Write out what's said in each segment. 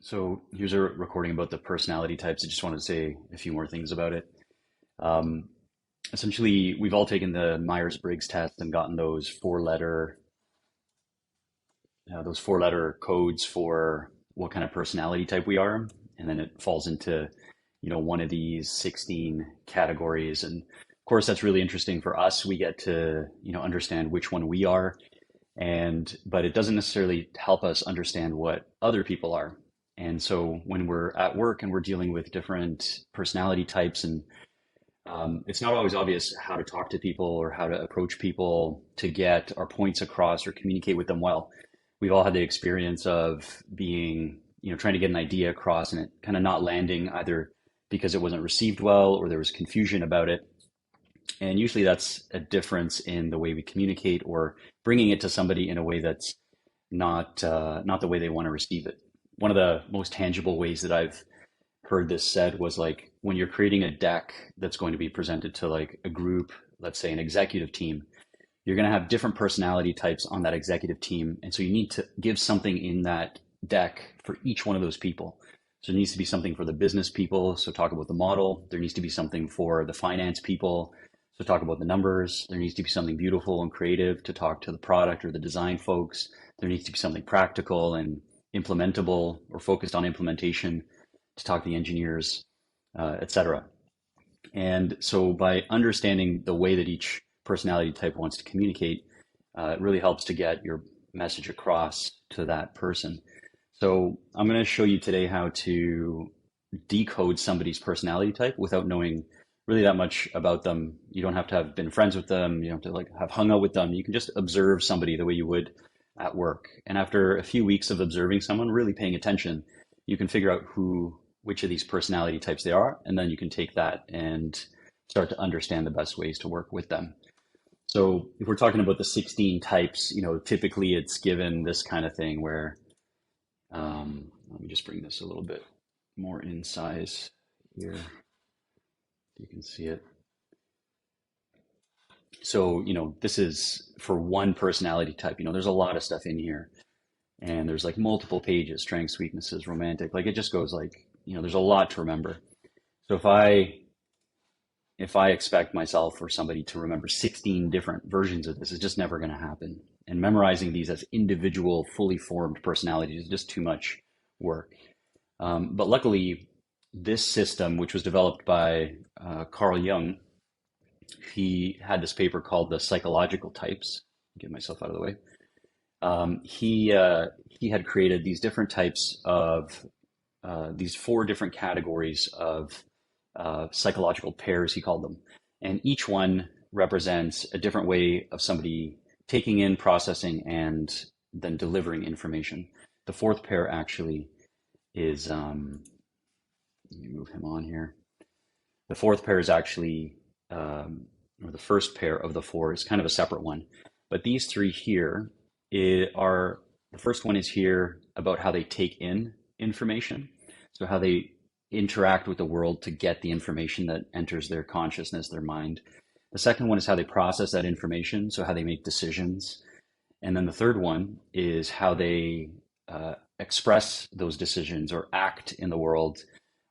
So here's a recording about the personality types. I just wanted to say a few more things about it. Um, Essentially, we've all taken the Myers-Briggs test and gotten those four-letter codes for what kind of personality type we are, and then it falls into, one of these 16 categories. And of course, that's really interesting for us. We get to, understand which one we are, but it doesn't necessarily help us understand what other people are. And so when we're at work and we're dealing with different personality types, and it's not always obvious how to talk to people or how to approach people to get our points across or communicate with them well. We've all had the experience of being, trying to get an idea across and it kind of not landing, either because it wasn't received well or there was confusion about it. And usually that's a difference in the way we communicate, or bringing it to somebody in a way that's not the way they want to receive it. One of the most tangible ways that I've heard this said was like when you're creating a deck that's going to be presented to like a group, let's say an executive team, you're going to have different personality types on that executive team. And so you need to give something in that deck for each one of those people. So there needs to be something for the business people. So talk about the model. There needs to be something for the finance people. So talk about the numbers. There needs to be something beautiful and creative to talk to the product or the design folks. There needs to be something practical and implementable or focused on implementation to talk to the engineers, etc. And so by understanding the way that each personality type wants to communicate, it really helps to get your message across to that person. So I'm going to show you today how to decode somebody's personality type without knowing really that much about them. You don't have to have been friends with them. You don't have to like have hung out with them. You can just observe somebody the way you would at work. And after a few weeks of observing someone, really paying attention, you can figure out which of these personality types they are, and then you can take that and start to understand the best ways to work with them. So if we're talking about the 16 types, typically it's given this kind of thing where, let me just bring this a little bit more in size here. You can see it. So, this is for one personality type. There's a lot of stuff in here, and there's like multiple pages, strengths, weaknesses, romantic, like it just goes like, there's a lot to remember. So if I expect myself or somebody to remember 16 different versions of this, it's just never going to happen. And memorizing these as individual, fully formed personalities is just too much work. But luckily, this system, which was developed by Carl Jung, he had this paper called the Psychological Types. Get myself out of the way. He had created these different types of these four different categories of psychological pairs, he called them. And each one represents a different way of somebody taking in, processing, and then delivering information. The fourth pair actually is, let me move him on here. The fourth pair is actually, or the first pair of the four is kind of a separate one. But these three here the first one is here about how they take in information. So how they interact with the world to get the information that enters their consciousness, their mind. The second one is how they process that information, so how they make decisions. And then the third one is how they express those decisions or act in the world,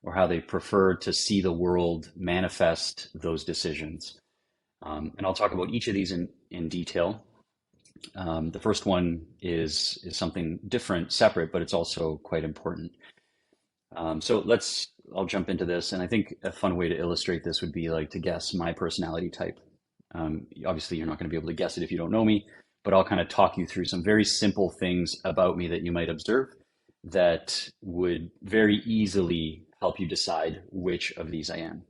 or how they prefer to see the world manifest those decisions. And I'll talk about each of these in detail. The first one is something different, separate, but it's also quite important. So I'll jump into this. And I think a fun way to illustrate this would be like to guess my personality type. Obviously, you're not going to be able to guess it if you don't know me, but I'll kind of talk you through some very simple things about me that you might observe that would very easily help you decide which of these I am.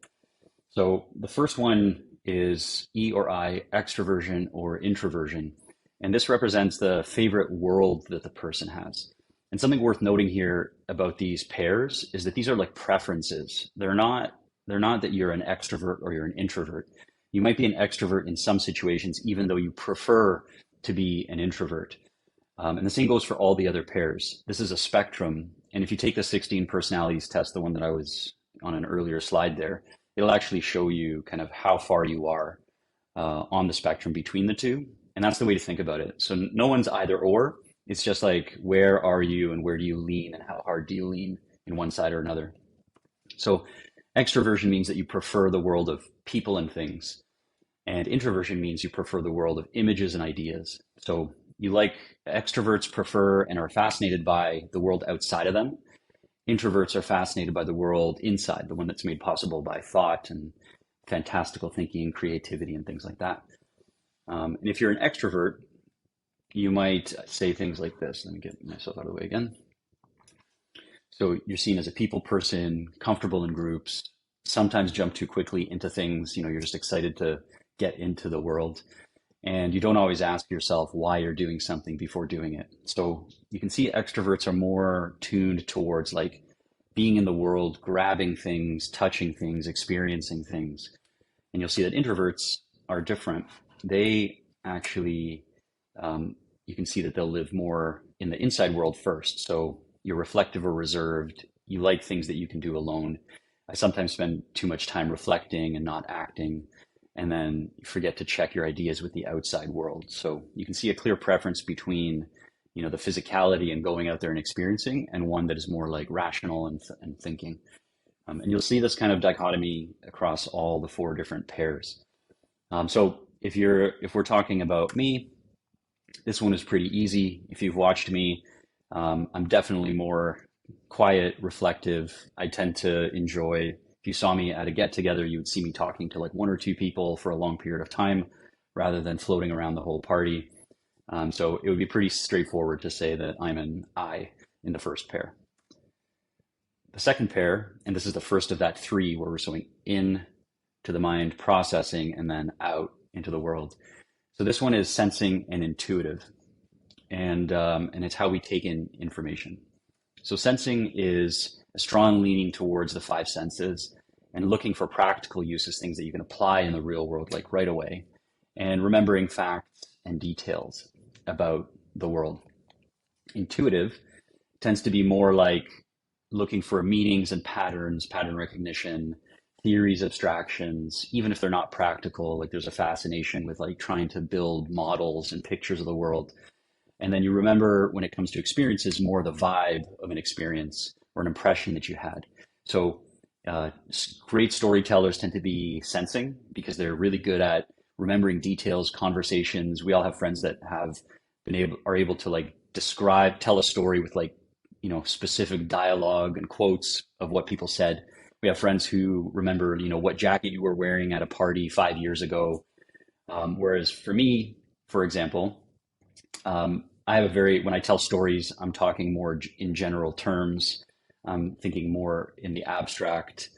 So the first one is E or I, extroversion or introversion. And this represents the favorite world that the person has. And something worth noting here about these pairs is that these are like preferences. They're not that you're an extrovert or you're an introvert. You might be an extrovert in some situations, even though you prefer to be an introvert. And the same goes for all the other pairs. This is a spectrum. And if you take the 16 personalities test, the one that I was on an earlier slide there, it'll actually show you kind of how far you are on the spectrum between the two. And that's the way to think about it. So no one's either or. It's just like, where are you and where do you lean and how hard do you lean in one side or another? So extroversion means that you prefer the world of people and things. And introversion means you prefer the world of images and ideas. So you like extroverts prefer and are fascinated by the world outside of them. Introverts are fascinated by the world inside, the one that's made possible by thought and fantastical thinking and creativity and things like that. And if you're an extrovert, you might say things like this. Let me get myself out of the way again. So you're seen as a people person, comfortable in groups, sometimes jump too quickly into things. You're just excited to get into the world. And you don't always ask yourself why you're doing something before doing it. So you can see extroverts are more tuned towards like being in the world, grabbing things, touching things, experiencing things. And you'll see that introverts are different. They actually, you can see that they'll live more in the inside world first. So you're reflective or reserved. You like things that you can do alone. I sometimes spend too much time reflecting and not acting, and then you forget to check your ideas with the outside world. So you can see a clear preference between, the physicality and going out there and experiencing, and one that is more like rational and thinking. And you'll see this kind of dichotomy across all the four different pairs. So if we're talking about me, this one is pretty easy. If you've watched me, I'm definitely more quiet, reflective. I tend to enjoy, if you saw me at a get together, you would see me talking to like one or two people for a long period of time rather than floating around the whole party. So it would be pretty straightforward to say that I'm an I in the first pair. The second pair, and this is the first of that three where we're going in to the mind, processing, and then out into the world. So this one is sensing and intuitive, and it's how we take in information. So sensing is a strong leaning towards the five senses and looking for practical uses, things that you can apply in the real world, like right away, and remembering facts and details about the world. Intuitive tends to be more like looking for meanings and patterns, pattern recognition, theories, abstractions, even if they're not practical. Like there's a fascination with like trying to build models and pictures of the world. And then you remember when it comes to experiences, more the vibe of an experience or an impression that you had. So great storytellers tend to be sensing because they're really good at remembering details, conversations. We all have friends that are able to like tell a story with like, specific dialogue and quotes of what people said. We have friends who remember, what jacket you were wearing at a party 5 years ago. Whereas for me, for example, when I tell stories, I'm talking more in general terms. I'm thinking more in the abstract.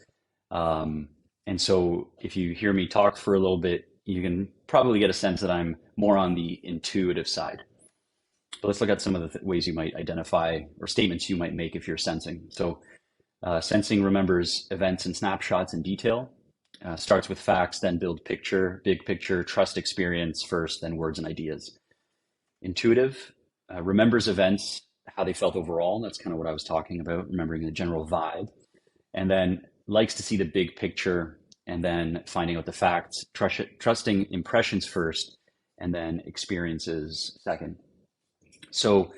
And so if you hear me talk for a little bit, you can probably get a sense that I'm more on the intuitive side. But let's look at some of the ways you might identify or statements you might make if you're sensing. So sensing remembers events and snapshots in detail, starts with facts, then big picture, trust experience first, then words and ideas. Intuitive remembers events, how they felt overall. That's kind of what I was talking about, remembering the general vibe. And then likes to see the big picture and then finding out the facts, trusting impressions first, and then experiences second. So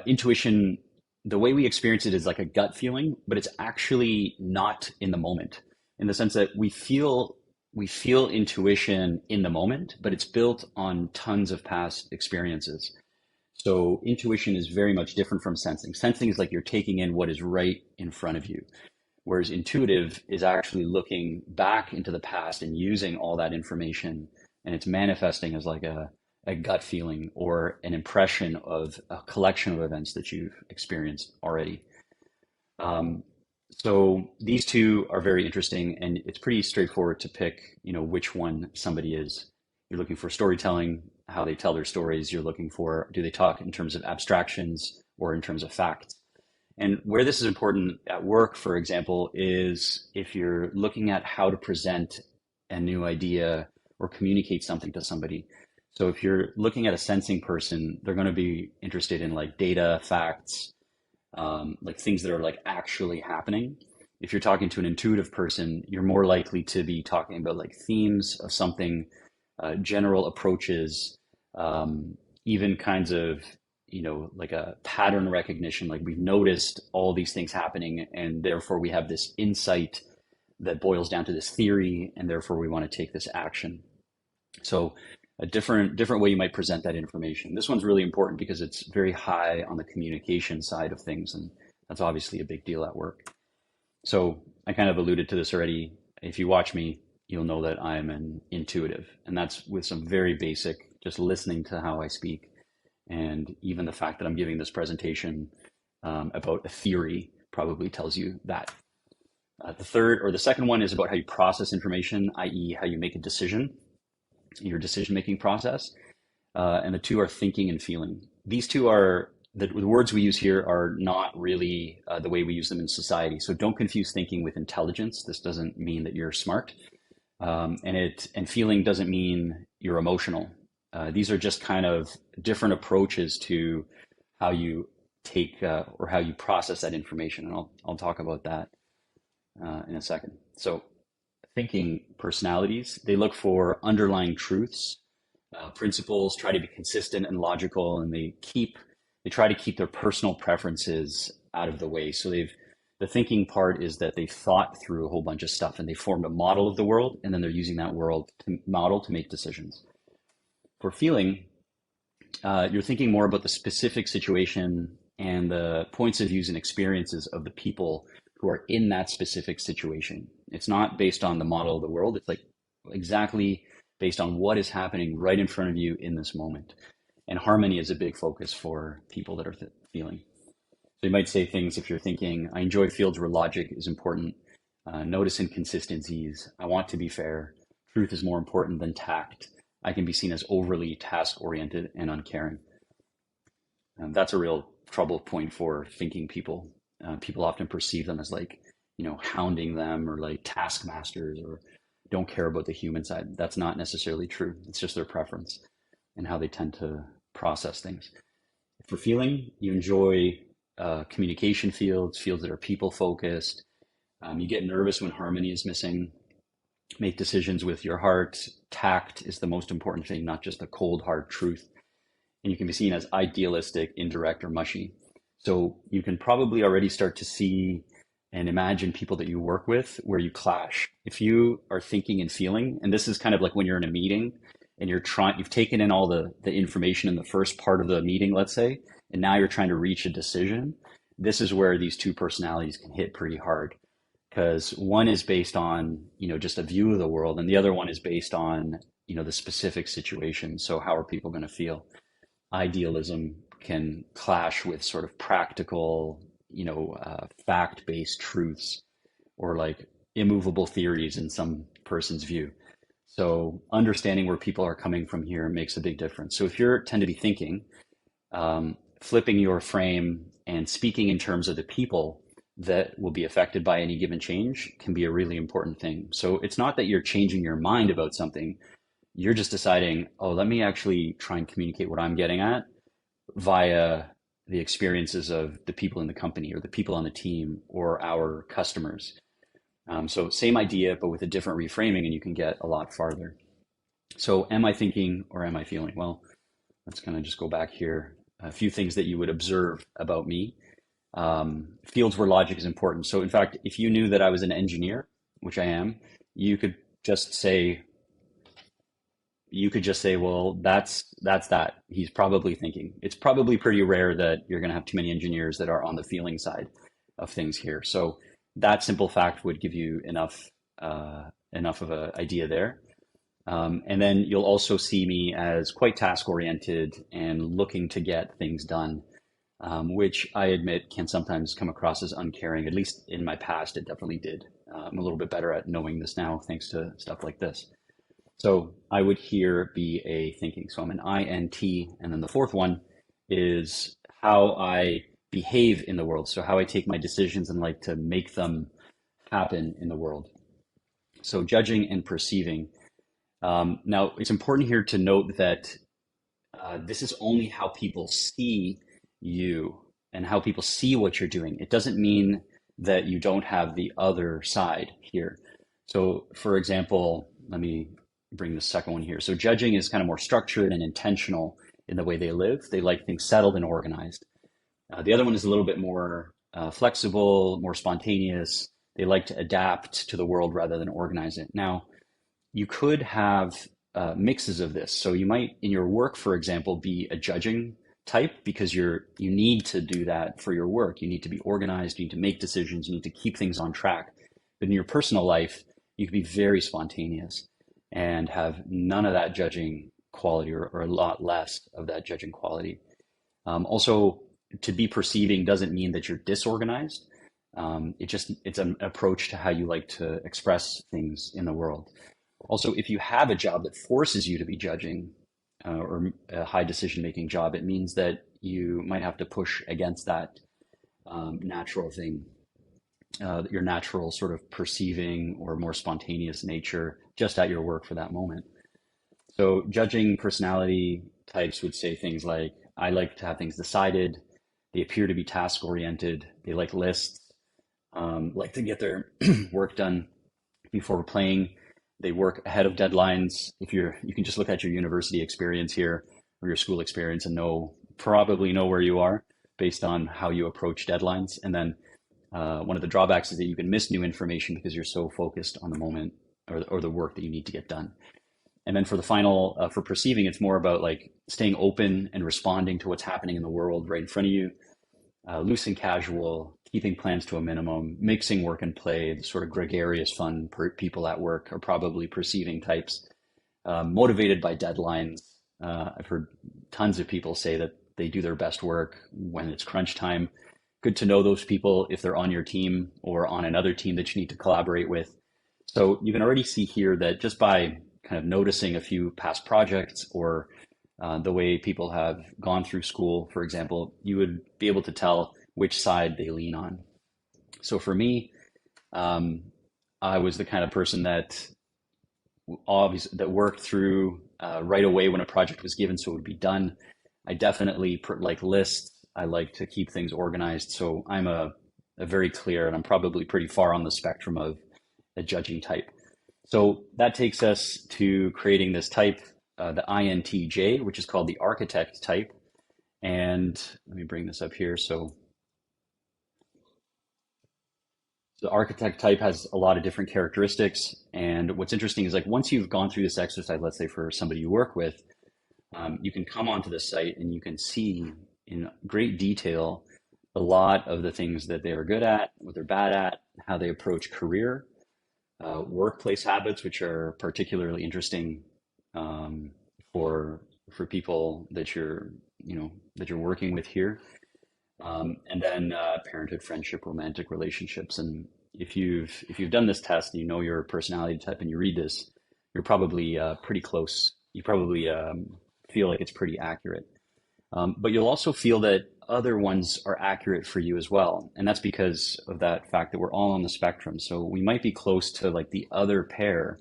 intuition, the way we experience it is like a gut feeling, but it's actually not in the moment, in the sense that we feel intuition in the moment, but it's built on tons of past experiences. So intuition is very much different from sensing. Sensing is like you're taking in what is right in front of you, whereas intuitive is actually looking back into the past and using all that information, and it's manifesting as like a gut feeling or an impression of a collection of events that you've experienced already. So these two are very interesting, and it's pretty straightforward to pick, which one somebody is. You're looking for storytelling, how they tell their stories. You're looking for, do they talk in terms of abstractions or in terms of facts? And where this is important at work, for example, is if you're looking at how to present a new idea or communicate something to somebody. So if you're looking at a sensing person, they're going to be interested in like data, facts, like things that are like actually happening. If you're talking to an intuitive person, you're more likely to be talking about like themes of something, general approaches, even kinds of, like a pattern recognition, like we've noticed all these things happening, and therefore we have this insight that boils down to this theory, and therefore we want to take this action. So a different way you might present that information. This one's really important because it's very high on the communication side of things, and that's obviously a big deal at work. So I kind of alluded to this already. If you watch me, you'll know that I'm an intuitive, and that's with some very basic, just listening to how I speak. And even the fact that I'm giving this presentation about a theory probably tells you that. The second one is about how you process information, i.e. how you make a decision, your decision-making process. And the two are thinking and feeling. These two are, the words we use here are not really the way we use them in society. So don't confuse thinking with intelligence. This doesn't mean that you're smart. And feeling doesn't mean you're emotional. These are just kind of different approaches to how you take or how you process that information. And I'll talk about that in a second. So thinking personalities, they look for underlying truths, principles, try to be consistent and logical, and they try to keep their personal preferences out of the way. So the thinking part is that they've thought through a whole bunch of stuff and they formed a model of the world, and then they're using that model to make decisions. For feeling, you're thinking more about the specific situation and the points of views and experiences of the people who are in that specific situation. It's not based on the model of the world. It's like exactly based on what is happening right in front of you in this moment. And harmony is a big focus for people that are feeling. So you might say things if you're thinking, I enjoy fields where logic is important. Notice inconsistencies. I want to be fair. Truth is more important than tact. I can be seen as overly task-oriented and uncaring. That's a real trouble point for thinking people. People often perceive them as like, hounding them or like taskmasters or don't care about the human side. That's not necessarily true. It's just their preference and how they tend to process things. For feeling, you enjoy communication fields that are people focused. You get nervous when harmony is missing. Make decisions with your heart. Tact is the most important thing, not just the cold, hard truth. And you can be seen as idealistic, indirect, or mushy. So you can probably already start to see and imagine people that you work with where you clash. If you are thinking and feeling, and this is kind of like when you're in a meeting and you've taken in all the information in the first part of the meeting, let's say, and now you're trying to reach a decision. This is where these two personalities can hit pretty hard, because one is based on, just a view of the world, and the other one is based on, the specific situation. So how are people going to feel? Idealism can clash with sort of practical, fact-based truths or like immovable theories in some person's view. So understanding where people are coming from here makes a big difference. So if you tend to be thinking, flipping your frame and speaking in terms of the people that will be affected by any given change can be a really important thing. So it's not that you're changing your mind about something. You're just deciding, let me actually try and communicate what I'm getting at via the experiences of the people in the company or the people on the team or our customers. So same idea, but with a different reframing, and you can get a lot farther. So am I thinking or am I feeling? Well, let's kind of just go back here. A few things that you would observe about me. Fields where logic is important. So in fact, if you knew that I was an engineer, which I am, you could just say, well, that's that. He's probably thinking. It's probably pretty rare that you're going to have too many engineers that are on the feeling side of things here. So that simple fact would give you enough of an idea there. And then you'll also see me as quite task-oriented and looking to get things done, which I admit can sometimes come across as uncaring. At least in my past, it definitely did. I'm a little bit better at knowing this now, thanks to stuff like this. So I would here be a thinking. So I'm an INT. And then the fourth one is how I behave in the world. So how I take my decisions and like to make them happen in the world. So judging and perceiving. Now, it's important here to note that this is only how people see you and how people see what you're doing. It doesn't mean that you don't have the other side here. So for example, let me bring the second one here. So judging is kind of more structured and intentional. in the way they live. They like things settled and organized. The other one is a little bit more flexible, more spontaneous. They like to adapt to the world rather than organize it. Now, you could have mixes of this. So you might, in your work, for example, be a judging type because you need to do that for your work. You need to be organized. You need to make decisions. You need to keep things on track. But in your personal life, you can be very spontaneous and have none of that judging quality, or a lot less of that judging quality. Also, to be perceiving doesn't mean that you're disorganized. It's an approach to how you like to express things in the world. Also, if you have a job that forces you to be judging, or a high decision making job, it means that you might have to push against that natural thing, your natural sort of perceiving or more spontaneous nature just at your work for that moment. So judging personality types would say things like, I like to have things decided. They appear to be task oriented. They like lists, like to get their work done before playing. They work ahead of deadlines. You can just look at your university experience here or your school experience and probably know where you are based on how you approach deadlines. And then one of the drawbacks is that you can miss new information because you're so focused on the moment, or the work that you need to get done. And then for the final, for perceiving, it's more about like staying open and responding to what's happening in the world right in front of you, loose and casual, keeping plans to a minimum, mixing work and play. The sort of gregarious, fun people at work are probably perceiving types, motivated by deadlines. I've heard tons of people say that they do their best work when it's crunch time. Good to know those people if they're on your team or on another team that you need to collaborate with. So you can already see here that just by kind of noticing a few past projects, or the way people have gone through school, for example, you would be able to tell which side they lean on. So for me, I was the kind of person that obviously that worked through right away when a project was given, so it would be done. I definitely like lists. I like to keep things organized. So I'm a very clear, and I'm probably pretty far on the spectrum of a judging type. So that takes us to creating this type, the INTJ, which is called the architect type. And let me bring this up here. So the architect type has a lot of different characteristics. And what's interesting is like once you've gone through this exercise, let's say for somebody you work with, you can come onto the site and you can see in great detail a lot of the things that they are good at, what they're bad at, how they approach career, workplace habits, which are particularly interesting for people that you're working with here, and then parenthood, friendship, romantic relationships. And if you've done this test and you know your personality type and you read this, you're probably pretty close. You probably feel like it's pretty accurate. But you'll also feel that other ones are accurate for you as well. And that's because of that fact that we're all on the spectrum. So we might be close to like the other pair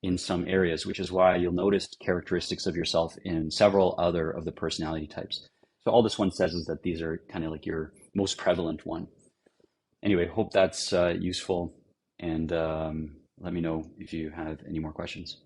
in some areas, which is why you'll notice characteristics of yourself in several other of the personality types. So all this one says is that these are kind of like your most prevalent one. Anyway, hope that's useful. And let me know if you have any more questions.